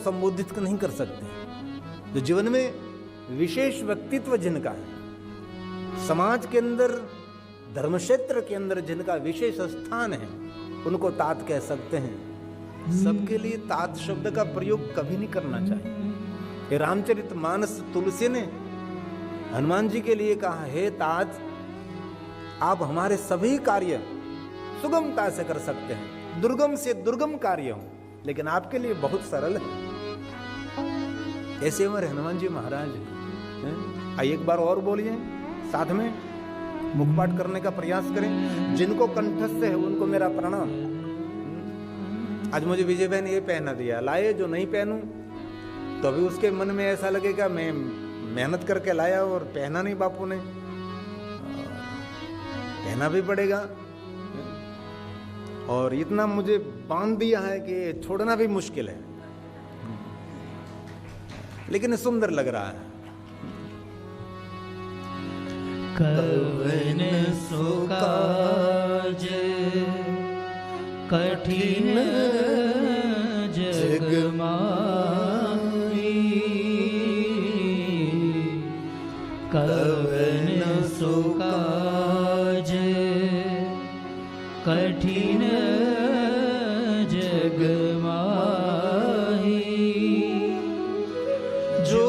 संबोधित नहीं कर सकते, जो जीवन में विशेष व्यक्तित्व जिनका है, समाज के अंदर, धर्म क्षेत्र के अंदर जिनका विशेष स्थान है, उनको तात कह सकते हैं। सबके लिए तात शब्द का प्रयोग कभी नहीं करना चाहिए। रामचरितमानस तुलसी ने हनुमान जी के लिए कहा, हे तात, आप हमारे सभी कार्य सुगमता से कर सकते हैं, दुर्गम से दुर्गम कार्य हो, लेकिन आपके लिए बहुत सरल है। ऐसे हमारे हनुमान जी महाराज हैं। आइए एक बार और बोलिए, साथ में मुखपाठ करने का प्रयास करें। जिनको कंठस्थ है उनको मेरा प्रणाम। आज मुझे विजय बहन ये पहना दिया, लाए जो नहीं पहनूं तो अभी उसके मन में ऐसा लगेगा मैं मेहनत करके लाया और पहना नहीं, बापू ने पहना भी पड़ेगा। और इतना मुझे बांध दिया है कि छोड़ना भी मुश्किल है, लेकिन सुंदर लग रहा है। कवन सो काज कठिन जग माही, कवन सो काज कठिन जग माही, जो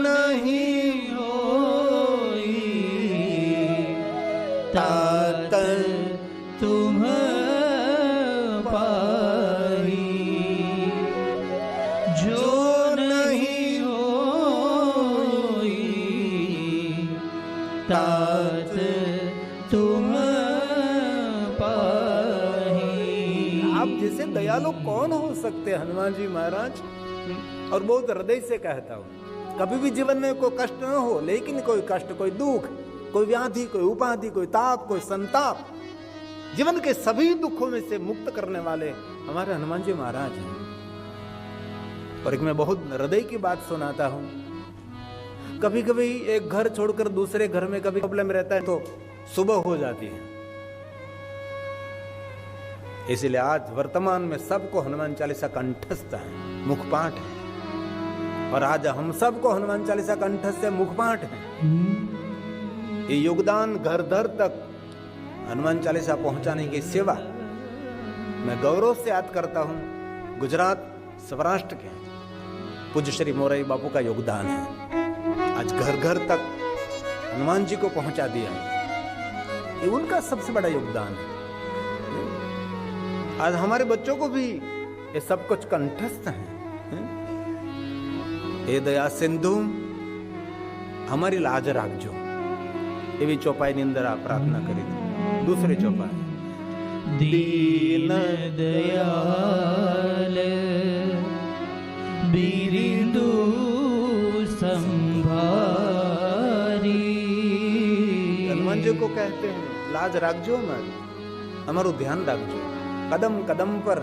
नहीं होई तात तुम पाई, जो नहीं होई तात तुम आप जैसे दयालु कौन हो सकते हैं हनुमान जी महाराज। और बहुत हृदय से कहता हूं, कभी भी जीवन में कोई कष्ट न हो, लेकिन कोई कष्ट, कोई दुख, कोई व्याधि, कोई उपाधि, कोई ताप, कोई संताप, जीवन के सभी दुखों में से मुक्त करने वाले हमारे हनुमान जी महाराज हैं। और एक मैं बहुत हृदय की बात सुनाता हूं। कभी कभी एक घर छोड़कर दूसरे घर में कभी प्रॉब्लम रहता है तो सुबह हो जाती है। इसलिए आज वर्तमान में सबको हनुमान चालीसा कंठस्थ है, मुखपाठ है। और आज हम सबको हनुमान चालीसा कंठस्थ है, मुखपाठ है। ये योगदान घर घर तक हनुमान चालीसा पहुंचाने की सेवा मैं गौरव से याद करता हूं। गुजरात सौराष्ट्र के पूज्य श्री मोरारी बापू का योगदान है। आज घर घर तक हनुमान जी को पहुंचा दिया, ये उनका सबसे बड़ा योगदान है। आज हमारे बच्चों को भी ये सब कुछ कंठस्थ है। हे दया सिंधु हमारी लाज राखजो, ये भी चौपाई ની અંદર आप प्रार्थना करी थी। दूसरे चौपाई, दीन दयाल बिरिंदु संभारी, हनुमान जी को कहते हैं लाज राखजो, हमारो ध्यान राखजो, कदम कदम पर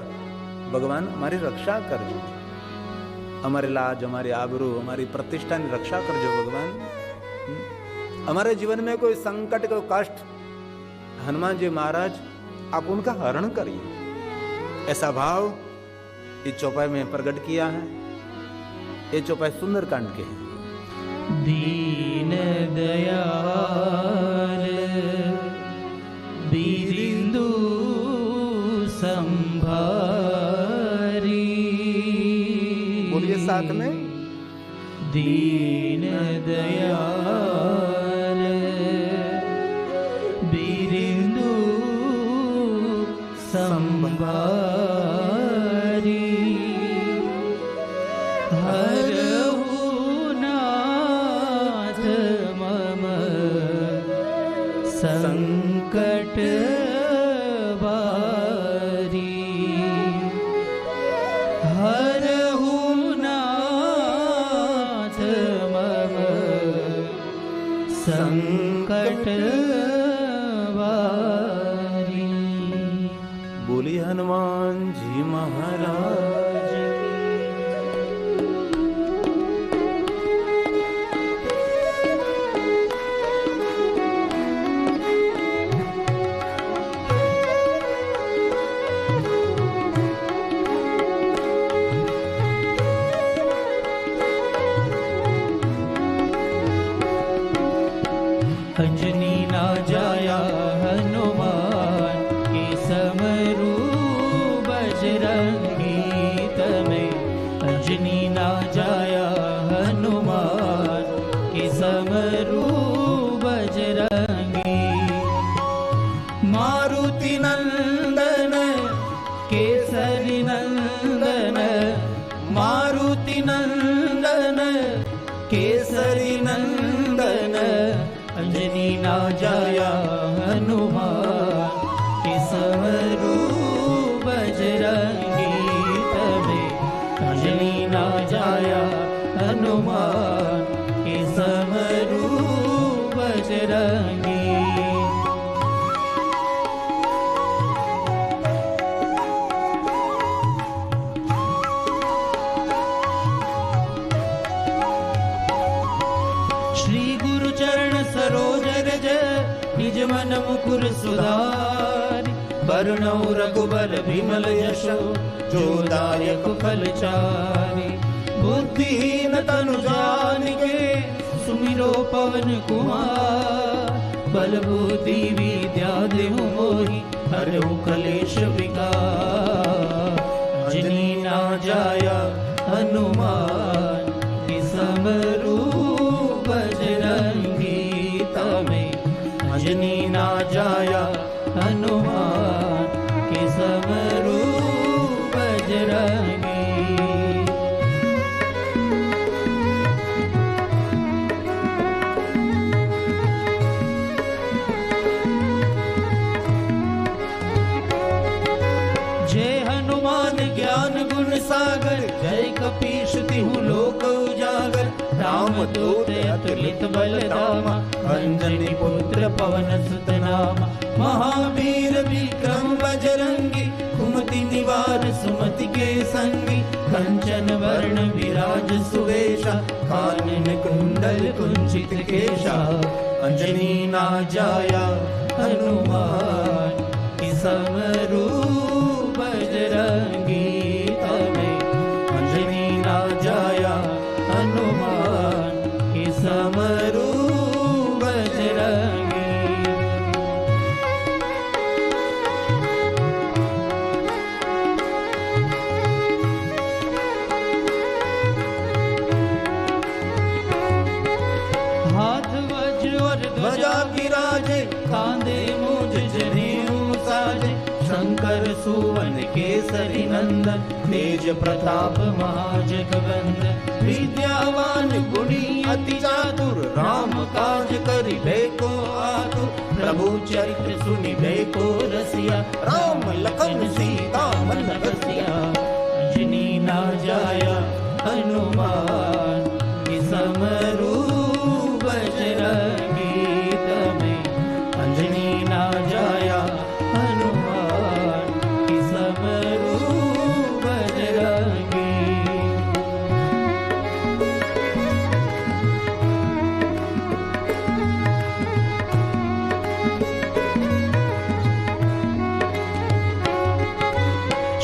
भगवान हमारी रक्षा करजो, हमारी लाज, हमारी आबरू, हमारी प्रतिष्ठा की रक्षा करजो भगवान। हमारे जीवन में कोई संकट, कोई कष्ट, हनुमान जी महाराज आप उनका हरण करिए, ऐसा भाव इस चौपाई में प्रकट किया है। ये चौपाई सुंदरकांड के हैं। दीन दयाल बिरिंदु संभारी, बोलिए साथ में, दीन दयाल बिरिंदु संभारी, हरहु नाथ मम संकट बारी, हरहु नाथ मम संकट बारी। बोलिए हनुमान जी महाराज की। अंजनी ना जाया हनुमान के समरू बजरंगी तमें अंजनी ना जाया हनुमान के समरू बजरंगी मारुति नंदन केसरी नंदन मारुति नंदन केसरी नंदन अंजनी ना जाया हनुमान के समरू बजरंगी तमें अंजनी ना जाया हनुमान के समरू बजरंगी सरोज रज निज मन मुकुर सुधारि बरनौ रघुबर विमल यशो जो दायक फलचारि बुद्धिहीन तनु जानिके सुमिरो पवन कुमार बल बुद्धि विद्या देहु मोहि हरहु कलेश विकार अंजनी ना जाया हनुमान के समरू बजरंगी तमें अंजनी ना जाया हनुमान के समरू बजरंगी जय हनुमान ज्ञान गुण सागर जय कपीश तिहु लोक उजागर राम दूत अतुलित बल धामा अंजनी पुत्र पवन सुत नामा महावीर विक्रम बजरंगी कुमति निवार सुमति के संगी कंचन वर्ण विराज सुवेशा कानन कुंडल कुंचित केशा अंजनी ना जाया हनुमान के समरू बजरंगी तमें अंजनी ना जाया हनुमान के समरू बजरंगी हाथ वज्र और ध्वजा विराजे कांधे मूंज जनेऊ साजे शंकर सुवन केसरी नंदन तेज प्रताप महाजगवंदन विद्यावान गुणी अति चातुर राम काज करिबे को आतुर प्रभु चरित्र सुनिबे को रसिया राम लखन सीता मन बसिया अंजनी ना जाया हनुमान के समरू बजरंगी तमें अंजनी ना जाया हनुमान के समरू बजरंगी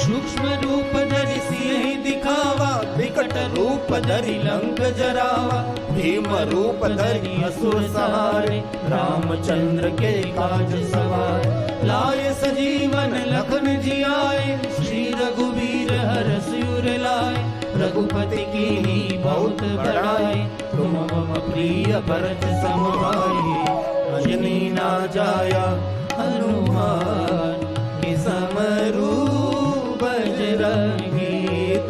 सूक्ष्म रूप धरि सिंह दिखावा विकट रूप धरि लंक जरावा भीम रूप धरि असुर सहारे रामचंद्र के काज सवार लाए सजीवन लखन जियाए श्री रघुवीर हरष उर लाए रघुपति की बहुत बड़ाई तुम मम प्रिय भरत सम भाई अंजनी ना जाया हनुमान के समरू बजरंगी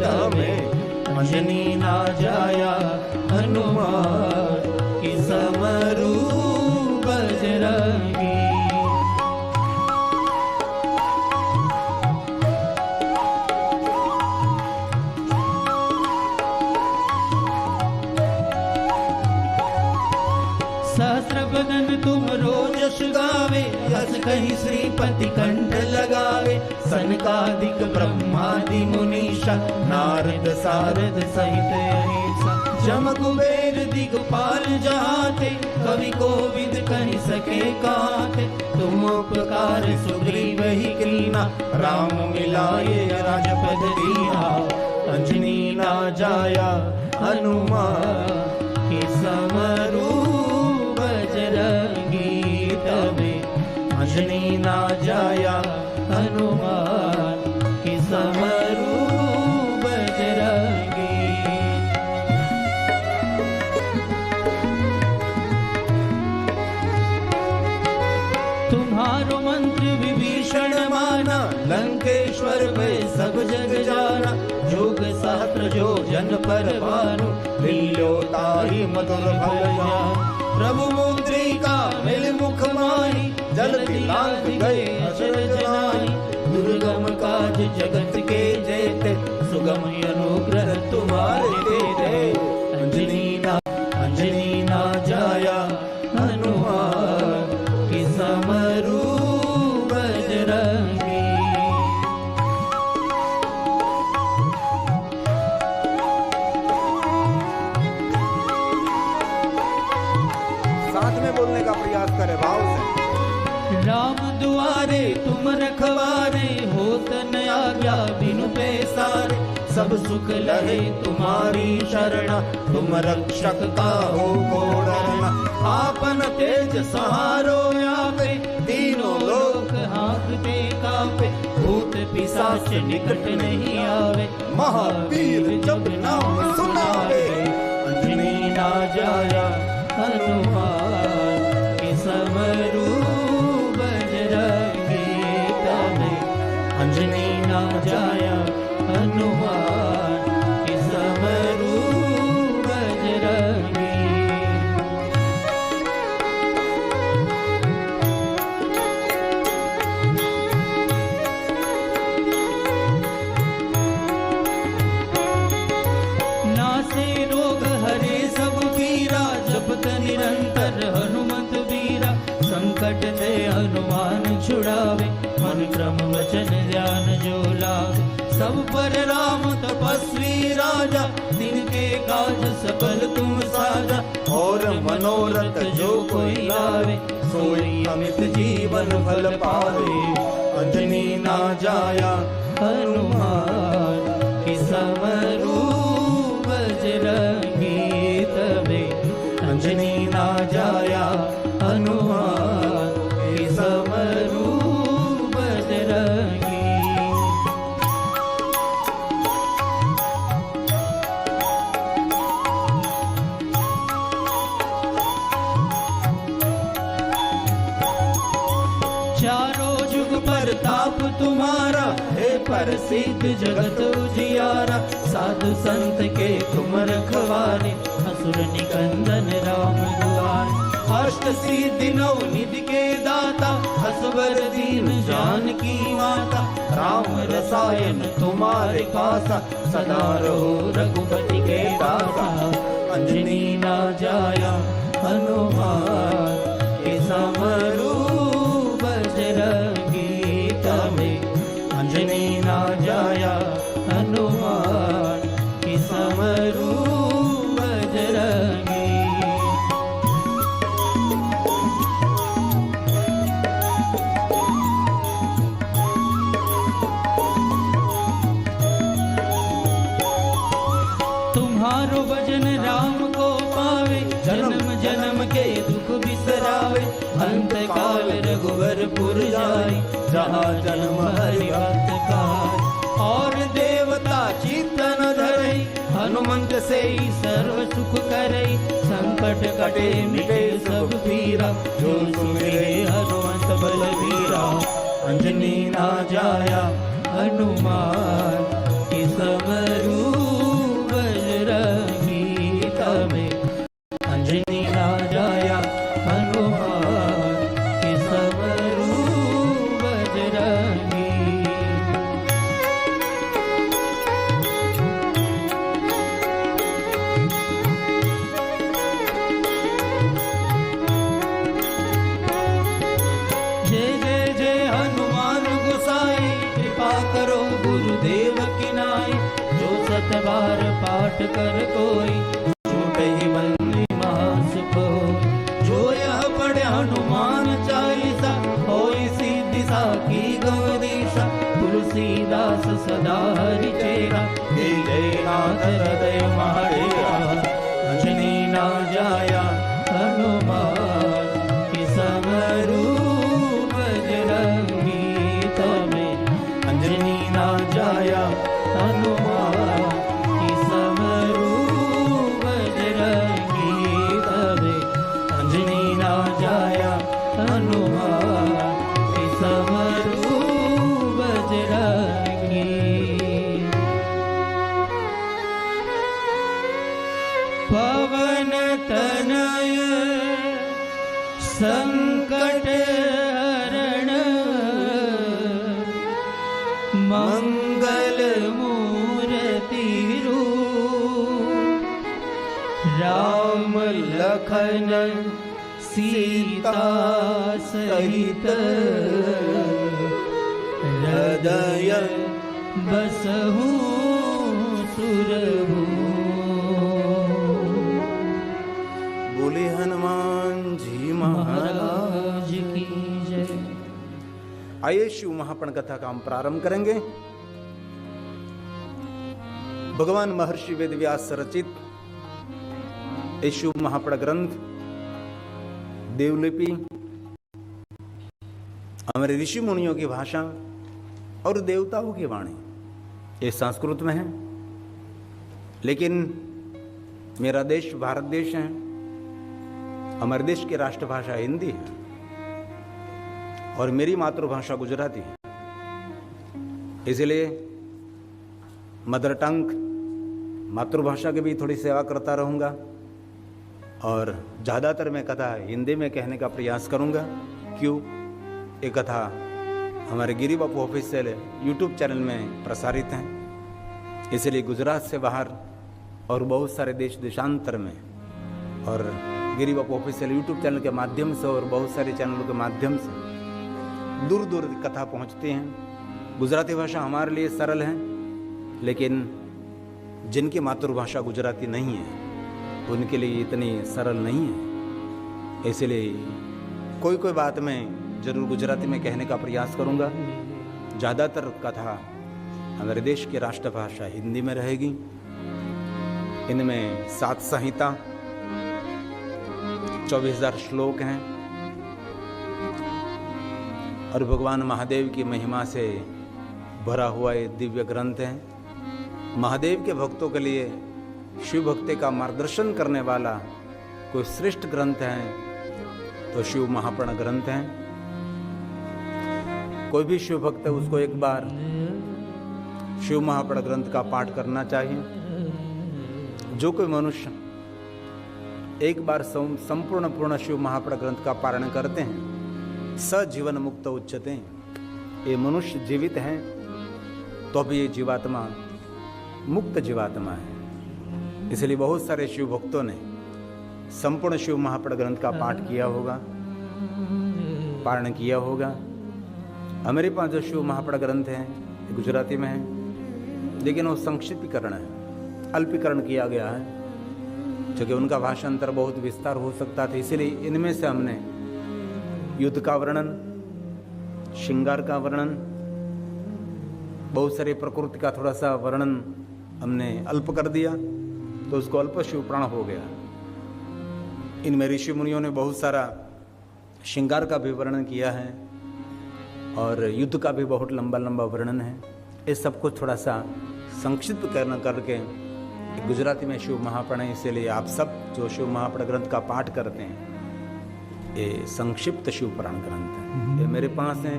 तमें अंजनी ना जाया हनुमान के समरू बजरंगी सहस्र बदन तुम रोजस गावे यस कहीं श्रीपति कंठ लगावे सनकादिक ब्रह्मादि मुनीषा नारद सारद सहित अहिंसा जम कुबेर दिगपाल जहाते कवि कोविद कहि सके काते तुम उपकार सुग्रीव ही कीना राम मिलाए राजपद दीना अंजनी ना जाया हनुमान के समरू बजरंगी अंजनी ना जाया हनुमान की समरू बजरंगी। तुम्हारो मंत्र विभीषण माना, लंकेश्वर में सब जग जाना। जोग सहस्त्र जो जन पर भानु, लीलो ताहि मधुर फल जान। प्रभु मुद्रिका मिल मुख माही, जलति लांघ गए अचरज नाहि। दुर्गम काज जगत के जेते, सुगम अनुग्रह तुम्हारे तेरे। अंजनी ना जाया हनुमान की समरू बजरंगी। साथ में बोलने का प्रयास करे भाव से। राम दुआरे तुम रखवारे, होत न आज्ञा बिनु पैसारे। सब सुख लहे तुम्हारी शरणा, तुम रक्षक काहू को डरना। आपन तेज सहारो आपे, तीनों लोक हाँकते कापे। भूत पिशाच निकट नहीं आवे, महावीर जब नाम सुनावे। अंजनी ना जाया हनुमान के समरू बजरंगी तमें। अंजनी ना जाया हनुमान के समरू बजरंगी। नासे रोग हरे सब पीरा, जपत निरंतर हनुमत बीरा। संकट ते हनुमान छुड़ावे, मन क्रम वचन ध्यान जो लावे। सब पर राम तपस्वी राजा, तिनके काज सकल तुम साजा। और मनोरथ जो कोई लावे, सोई अमित जीवन फल पावे। अंजनी ना जाया हनुमान की समरू बजरंगी तमें। अंजनी ना जाया हनुमान की समरू बजरंगी। चारों जुग प्रताप तुम्हारा, हे प्रसिद्ध जगत उजियारा। साधु संत के तुम रखवारे, असुर निकंदन राम दुआरे। अष्ट सिद्धि नौ निधि के दाता, असवर दीन जानकी माता। राम रसायन तुम्हारे पासा, सदा रहो रघुपति के दासा। अंजनी ना जाया हनुमान के समरू बजरंगी तमें। अंजनी ना जाया हनुमान की समरू बजरंगी। तुम्हारो भजन राम को पावे, जन्म जन्म के दुख बिसरावे। अंत काल रघुवरपुर जाई, जहाँ जन्म हरि भक्त पाई। और देवता चित्तन धरई, हनुमंत से सर्व सुख करई। संकट कटे मिटे सब पीरा, जो सुमिरे हनुमंत बलवीरा। अंजनी ना जाया हनुमान की समरू बजरंगी तमें। अंजनी ना जाया हनुमान की समरू बजरंगी। जय जय जय हनुमान गोसाई, कृपा करो गुरुदेव की नाई। जो सत बार पाठ कर कोई, छूटे ही बंदी महासुख होई। जो यह पढ़े हनुमान चालीसा, होई सिद्धि साखी गौरीसा। तुलसीदास सदा हरि चेरा, जय नाथ हृदय मारेरा। अंजनी ना जाया हनुमान की समरू बजरंगी। पवन तनय संकट हरण मंगल मूर्ति रूप राम लखन सीता सहित हृदय बसहु सुरभू। बोले हनुमान जी महाराज की जय। आइए शिव महापण कथा का हम प्रारंभ करेंगे। भगवान महर्षि वेदव्यास रचित ये शिव महापण ग्रंथ देवलिपि हमारे ऋषि मुनियों की भाषा और देवताओं की वाणी ये संस्कृत में है, लेकिन मेरा देश भारत देश है, हमारे देश की राष्ट्रभाषा हिंदी है और मेरी मातृभाषा गुजराती है। इसलिए मदर टंग मातृभाषा की भी थोड़ी सेवा करता रहूँगा और ज़्यादातर मैं कथा हिंदी में कहने का प्रयास करूँगा। क्यों? ये कथा हमारे गिरी बापू ऑफिशियल यूट्यूब चैनल में प्रसारित हैं, इसलिए गुजरात से बाहर और बहुत सारे देश देशांतर में और गिरी बापू ऑफिशियल यूट्यूब चैनल के माध्यम से और बहुत सारे चैनलों के माध्यम से दूर दूर कथा पहुंचती हैं। गुजराती भाषा हमारे लिए सरल है, लेकिन जिनकी मातृभाषा गुजराती नहीं है उनके लिए इतनी सरल नहीं है। इसलिए कोई कोई बात मैं जरूर गुजराती में कहने का प्रयास करूंगा। ज़्यादातर कथा हमारे देश की राष्ट्रभाषा हिंदी में रहेगी। इनमें 7 संहिता 24,000 श्लोक हैं और भगवान महादेव की महिमा से भरा हुआ ये दिव्य ग्रंथ है। महादेव के भक्तों के लिए शिव भक्ति का मार्गदर्शन करने वाला कोई श्रेष्ठ ग्रंथ है तो शिव महापण ग्रंथ है। कोई भी शिव भक्त है उसको एक बार शिव महापण ग्रंथ का पाठ करना चाहिए। जो कोई मनुष्य एक बार संपूर्ण पूर्ण शिव महापण ग्रंथ का पारण करते हैं सजीवन मुक्त उच्चते। ये मनुष्य जीवित हैं तो भी ये जीवात्मा मुक्त जीवात्मा है। इसलिए बहुत सारे शिव भक्तों ने संपूर्ण शिव महापण ग्रंथ का पाठ किया होगा, पारण किया होगा। हमारे पास जो शिव महापण ग्रंथ है गुजराती में है, लेकिन वो संक्षिप्तीकरण है, अल्पीकरण किया गया है, क्योंकि उनका भाषांतर बहुत विस्तार हो सकता था। इसीलिए इनमें से हमने युद्ध का वर्णन, श्रृंगार का वर्णन, बहुत सारी प्रकृति का थोड़ा सा वर्णन हमने अल्प कर दिया, तो उसको अल्प शिव पुराण हो गया। इनमें ऋषि मुनियों ने बहुत सारा श्रृंगार का भी वर्णन किया है और युद्ध का भी बहुत लंबा लंबा वर्णन है। इस सब को थोड़ा सा संक्षिप्त करके गुजराती में शिव महापण है। इसीलिए आप सब जो शिव महापण ग्रंथ का पाठ करते हैं ये संक्षिप्त शिव पुराण ग्रंथ है। ये मेरे पास है,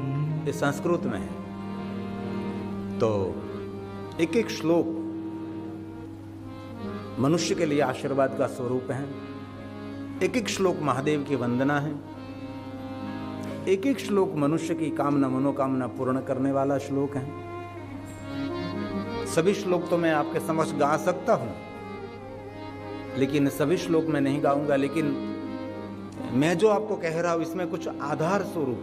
ये संस्कृत में है। तो एक एक श्लोक मनुष्य के लिए आशीर्वाद का स्वरूप है। एक एक श्लोक महादेव की वंदना है। एक एक श्लोक मनुष्य की कामना मनोकामना पूर्ण करने वाला श्लोक है। सभी श्लोक तो मैं आपके समक्ष गा सकता हूं, लेकिन सभी श्लोक मैं नहीं गाऊंगा। लेकिन मैं जो आपको कह रहा हूं इसमें कुछ आधार स्वरूप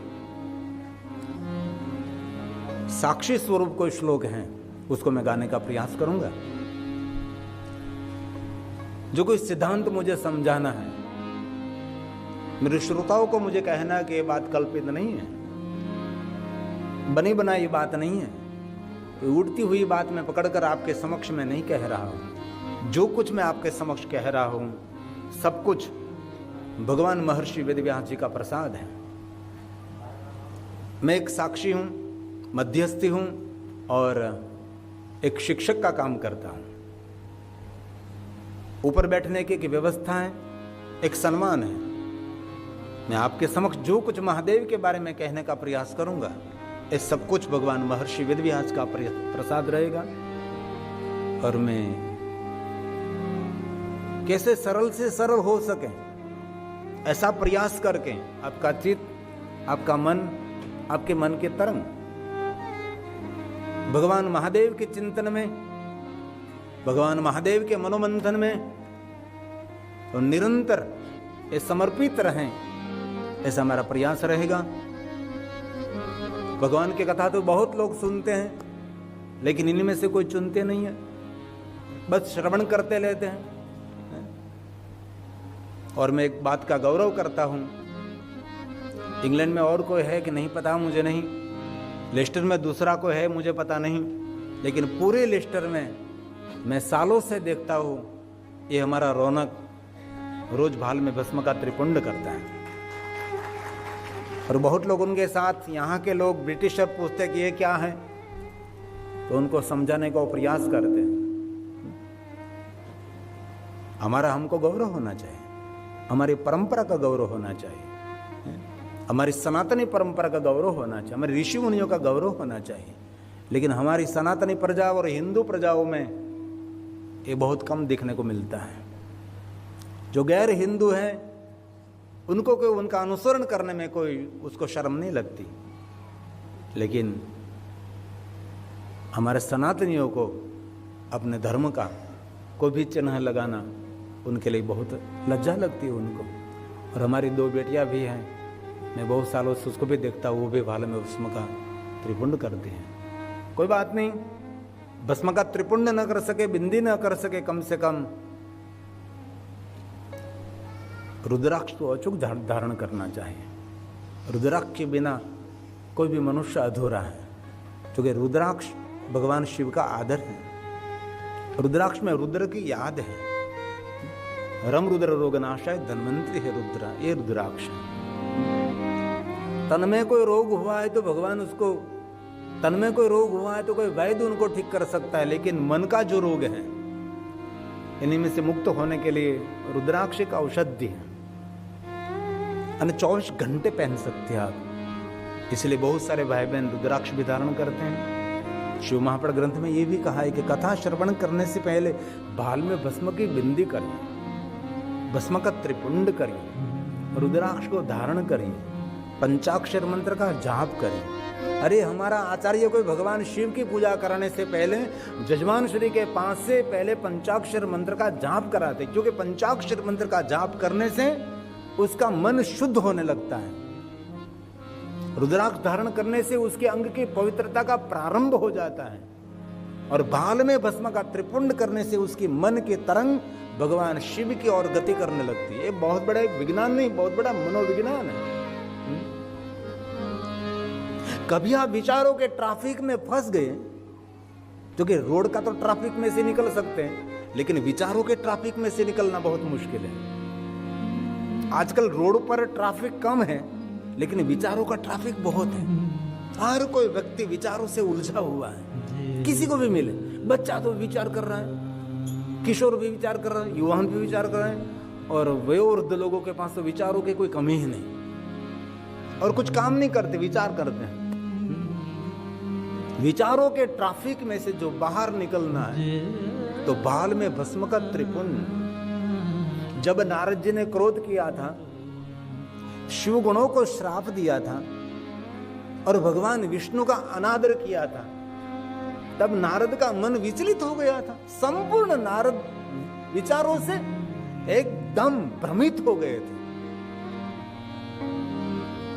साक्षी स्वरूप कोई श्लोक हैं उसको मैं गाने का प्रयास करूंगा। जो कोई सिद्धांत मुझे समझाना है, मेरे श्रोताओं को मुझे कहना है कि ये बात कल्पित नहीं है, बनी बनाई बात नहीं है, तो उड़ती हुई बात मैं पकड़कर आपके समक्ष में नहीं कह रहा हूं। जो कुछ मैं आपके समक्ष कह रहा हूं सब कुछ भगवान महर्षि वेदव्यास जी का प्रसाद है। मैं एक साक्षी हूं, मध्यस्थी हूं और एक शिक्षक का काम करता हूं। ऊपर बैठने की एक व्यवस्था है, एक सम्मान है। मैं आपके समक्ष जो कुछ महादेव के बारे में कहने का प्रयास करूंगा ये सब कुछ भगवान महर्षि वेदव्यास का प्रसाद रहेगा। और मैं कैसे सरल से सरल हो सके, ऐसा प्रयास करके आपका चित्त, आपका मन, आपके मन के तरंग भगवान महादेव के चिंतन में, भगवान महादेव के मनोमंथन में तो निरंतर ये समर्पित रहें, ऐसा हमारा प्रयास रहेगा। भगवान की कथा तो बहुत लोग सुनते हैं, लेकिन इनमें से कोई चुनते नहीं है, बस श्रवण करते रहते हैं। और मैं एक बात का गौरव करता हूं, इंग्लैंड में और कोई है कि नहीं पता मुझे नहीं, लेस्टर में दूसरा कोई है मुझे पता नहीं, लेकिन पूरे लेस्टर में मैं सालों से देखता हूं ये हमारा रौनक रोज भाल में भस्म का त्रिपुंड करता है। और बहुत लोग उनके साथ, यहाँ के लोग ब्रिटिशर पूछते कि ये क्या है, तो उनको समझाने का प्रयास करते हैं। हमारा हमको गौरव होना चाहिए, हमारी परंपरा का गौरव होना चाहिए, हमारी सनातनी परंपरा का गौरव होना चाहिए, हमारे ऋषि मुनियों का गौरव होना चाहिए। लेकिन हमारी सनातनी प्रजा और हिंदू प्रजाओं में ये बहुत कम देखने को मिलता है। जो गैर हिंदू हैं उनको कोई उनका अनुसरण करने में कोई उसको शर्म नहीं लगती, लेकिन हमारे सनातनियों को अपने धर्म का कोई भी चिन्ह लगाना उनके लिए बहुत लज्जा लगती है उनको। और हमारी 2 बेटियां भी हैं, मैं बहुत सालों से उसको भी देखता हूँ, वो भी भाल में भस्म का त्रिपुंड करती हैं। कोई बात नहीं, भस्म का त्रिपुंड न कर सके, बिंदी न कर सके, कम से कम रुद्राक्ष तो अचूक धारण करना चाहिए। रुद्राक्ष के बिना कोई भी मनुष्य अधूरा है, क्योंकि रुद्राक्ष भगवान शिव का आदर है। रुद्राक्ष में रुद्र की याद है। रम रुद्र रोगनाशाय धन्वंतरि है रुद्र, ये रुद्राक्ष है। तन में कोई रोग हुआ है तो भगवान उसको, तन में कोई रोग हुआ है तो कोई वैद्य उनको ठीक कर सकता है, लेकिन मन का जो रोग है इन्हीं में से मुक्त होने के लिए रुद्राक्ष एक औषधि है। 24 घंटे पहन सकते हैं आप, इसलिए बहुत सारे भाई बहन रुद्राक्ष भी धारण करते हैं। शिव महापुराण ग्रंथ में ये भी कहा है कि कथा श्रवण करने से पहले भाल में भस्म की बिंदी करिए, भस्म का त्रिपुंड करिए, रुद्राक्ष को धारण करिए, पंचाक्षर मंत्र का जाप करिए। अरे हमारा आचार्य कोई भगवान शिव की पूजा कराने से पहले जजमान श्री के पास से पहले पंचाक्षर मंत्र का जाप कराते, क्योंकि पंचाक्षर मंत्र का जाप करने से उसका मन शुद्ध होने लगता है। रुद्राक्ष धारण करने से उसके अंग की पवित्रता का प्रारंभ हो जाता है, और भाल में भस्म का त्रिपुंड करने से उसकी मन की तरंग भगवान शिव की ओर गति करने लगती है। ये बहुत बड़ा विज्ञान नहीं, बहुत बड़ा मनोविज्ञान है। कभी आप विचारों के ट्रैफिक में फंस गए, क्योंकि रोड का तो ट्रैफिक में से निकल सकते हैं, लेकिन विचारों के ट्रैफिक में से निकलना बहुत मुश्किल है। आजकल रोड पर ट्रैफिक कम है, लेकिन विचारों का ट्रैफिक बहुत है। हर कोई व्यक्ति विचारों से उलझा हुआ है। किसी को भी मिले, बच्चा तो विचार कर रहा है, किशोर भी विचार कर रहा है, युवान भी विचार कर रहे हैं, और वयोवृद्ध लोगों के पास तो विचारों की कोई कमी ही नहीं, और कुछ काम नहीं करते, विचार करते हैं। विचारों के ट्रैफिक में से जो बाहर निकलना है, तो भाल में भस्म का त्रिपुंड। जब नारद जी ने क्रोध किया था, शिव गुणों को श्राप दिया था और भगवान विष्णु का अनादर किया था, तब नारद का मन विचलित हो गया था। संपूर्ण नारद विचारों से एकदम भ्रमित हो गए थे।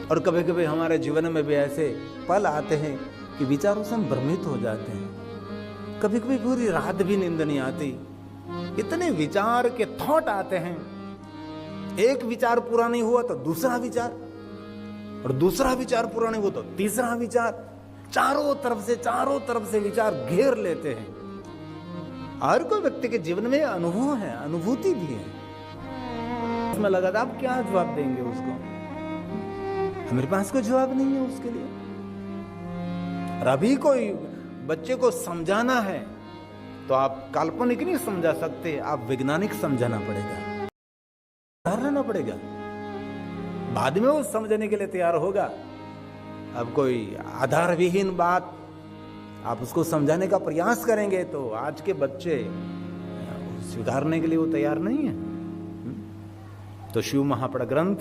और कभी कभी हमारे जीवन में भी ऐसे पल आते हैं कि विचारों से हम भ्रमित हो जाते हैं। कभी कभी पूरी रात भी नींद नहीं आती, इतने विचार के थॉट आते हैं। एक विचार पूरा नहीं हुआ तो दूसरा विचार, और दूसरा विचार पूरा नहीं हुआ तो तीसरा विचार, चारों तरफ से विचार घेर लेते हैं। हर कोई व्यक्ति के जीवन में अनुभव है, अनुभूति भी है। उसमें लगा था आप क्या जवाब देंगे उसको, हमारे पास कोई जवाब नहीं है उसके लिए। और अभी कोई बच्चे को समझाना है तो आप काल्पनिक नहीं समझा सकते, आप वैज्ञानिक समझाना पड़ेगा, रहना पड़ेगा, बाद में वो समझने के लिए तैयार होगा। अब कोई आधार विहीन बात आप उसको समझाने का प्रयास करेंगे तो आज के बच्चे स्वीकारने के लिए वो तैयार नहीं है। तो शिव महापड़ ग्रंथ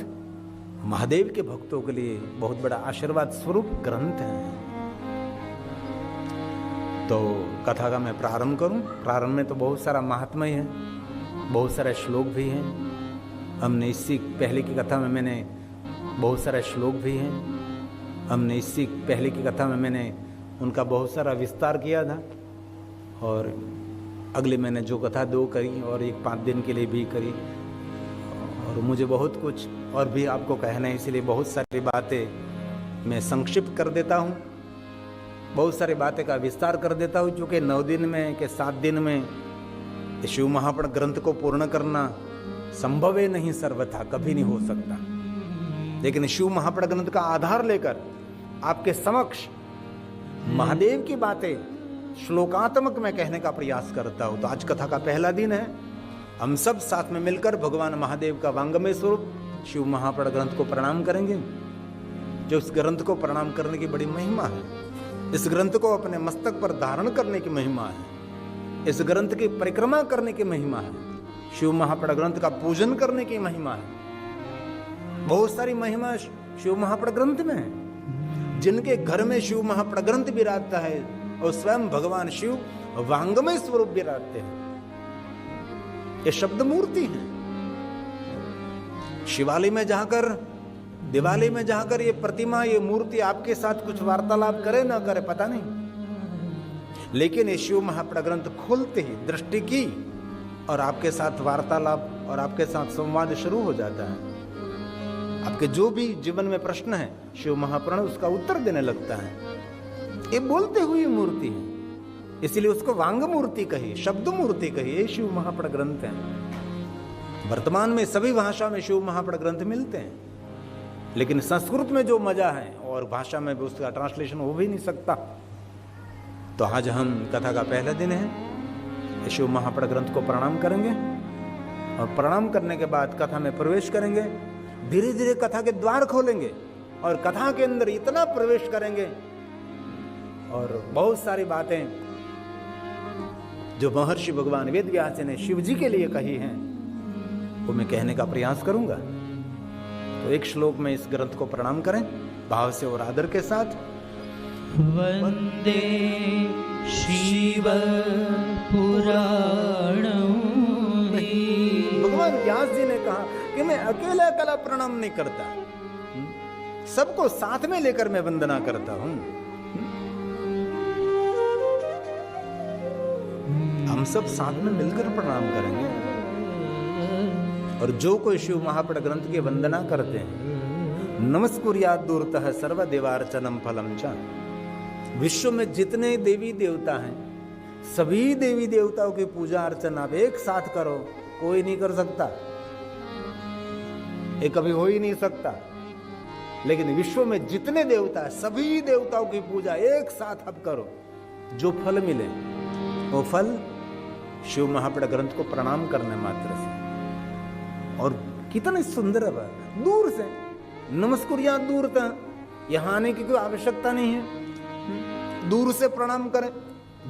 महादेव के भक्तों के लिए बहुत बड़ा आशीर्वाद स्वरूप ग्रंथ है। तो कथा का मैं प्रारंभ करूं। प्रारंभ में तो बहुत सारा महात्म्य है, बहुत सारे श्लोक भी हैं। हमने इससे पहले की कथा में मैंने बहुत सारे श्लोक भी हैं। हमने इससे पहले की कथा में मैंने उनका बहुत सारा विस्तार किया था, और अगले मैंने जो कथा 2 करी और एक 5 दिन के लिए भी करी, और मुझे बहुत कुछ और भी आपको कहना है, इसलिए बहुत सारी बातें मैं संक्षिप्त कर देता हूँ, बहुत सारी बातें का विस्तार कर देता हूँ, क्योंकि 9 दिन में के 7 दिन में शिव महापड़ ग्रंथ को पूर्ण करना संभव ही नहीं, सर्वथा कभी नहीं हो सकता। लेकिन शिव महापड़ ग्रंथ का आधार लेकर आपके समक्ष महादेव की बातें श्लोकात्मक में कहने का प्रयास करता हूं। तो आज कथा का पहला दिन है। हम सब साथ में मिलकर भगवान महादेव का वांगमय स्वरूप शिव महापड़ ग्रंथ को प्रणाम करेंगे। जो इस ग्रंथ को प्रणाम करने की बड़ी महिमा है, इस ग्रंथ को अपने मस्तक पर धारण करने की महिमा है, इस ग्रंथ की परिक्रमा करने की महिमा है, शिव महापड़ ग्रंथ का पूजन करने की महिमा है। बहुत सारी महिमा शिव महापड़ ग्रंथ में है। जिनके घर में शिव महापड़ ग्रंथ विराजता है और स्वयं भगवान शिव वांगमय स्वरूप विराजते हैं। ये शब्द मूर्ति है। शिवालय में जाकर, दिवाली में जाकर ये प्रतिमा, ये मूर्ति आपके साथ कुछ वार्तालाप करे ना करे पता नहीं, लेकिन ये शिव महापड़ ग्रंथ खोलते ही दृष्टि की और आपके साथ वार्तालाप और आपके साथ संवाद शुरू हो जाता है। आपके जो भी जीवन में प्रश्न है, शिव महापुराण उसका उत्तर देने लगता है। ये बोलते हुए मूर्ति है, इसलिए उसको वांग मूर्ति कही, शब्द मूर्ति कही। ये शिव महापड़ ग्रंथ है। वर्तमान में सभी भाषा में शिव महापड़ ग्रंथ मिलते हैं, लेकिन संस्कृत में जो मजा है और भाषा में भी उसका ट्रांसलेशन हो भी नहीं सकता। तो आज हम कथा का पहला दिन है, शिव महापड़ ग्रंथ को प्रणाम करेंगे और प्रणाम करने के बाद कथा में प्रवेश करेंगे। धीरे धीरे कथा के द्वार खोलेंगे और कथा के अंदर इतना प्रवेश करेंगे और बहुत सारी बातें जो महर्षि भगवान वेद व्यास ने शिव जी के लिए कही हैं वो मैं कहने का प्रयास करूंगा। तो एक श्लोक में इस ग्रंथ को प्रणाम करें भाव से और आदर के साथ। वंदे शिव पुराणम्। भगवान व्यास जी ने कहा कि मैं अकेला अकेला प्रणाम नहीं करता, सबको साथ में लेकर मैं वंदना करता हूं। हम सब साथ में मिलकर प्रणाम करेंगे। और जो कोई शिव महापड़ ग्रंथ की वंदना करते हैं, नमस्कुर्यात् दूरतः सर्व देवार्चनम फलम च। विश्व में जितने देवी देवता हैं, सभी देवी देवताओं की पूजा अर्चना आप एक साथ करो, कोई नहीं कर सकता, ये कभी हो ही नहीं सकता। लेकिन विश्व में जितने देवता है, सभी देवताओं की पूजा एक साथ आप करो, जो फल मिले वो फल शिव महापड़ ग्रंथ को प्रणाम करने मात्र से। और कितनी सुंदर है, दूर से नमस्कुर्यात् दूरतः, यहां आने की कोई आवश्यकता नहीं है। दूर से प्रणाम करें,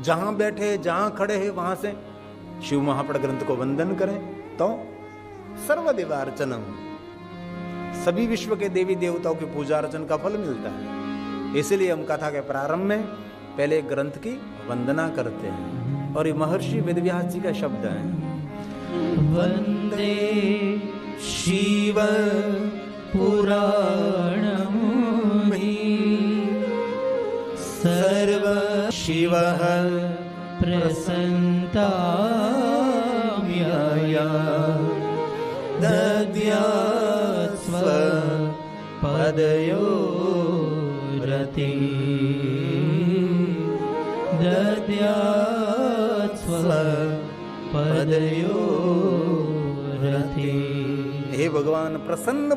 जहां बैठे जहां खड़े हैं वहां से शिव महापड़ ग्रंथ को वंदन करें तो सर्वदेवार्चनम, सभी विश्व के देवी देवताओं की पूजा अर्चन का फल मिलता है। इसलिए हम कथा के प्रारंभ में पहले ग्रंथ की वंदना करते हैं और ये महर्षि वेदव्यास जी का शब्द है। वंदे शिव पुराणम् सर्व शिवः प्रसन्ताम्यया दद्यात् स्वपदयोरति दद्यात् स्वपदयोरति। हे भगवान, प्रसन्न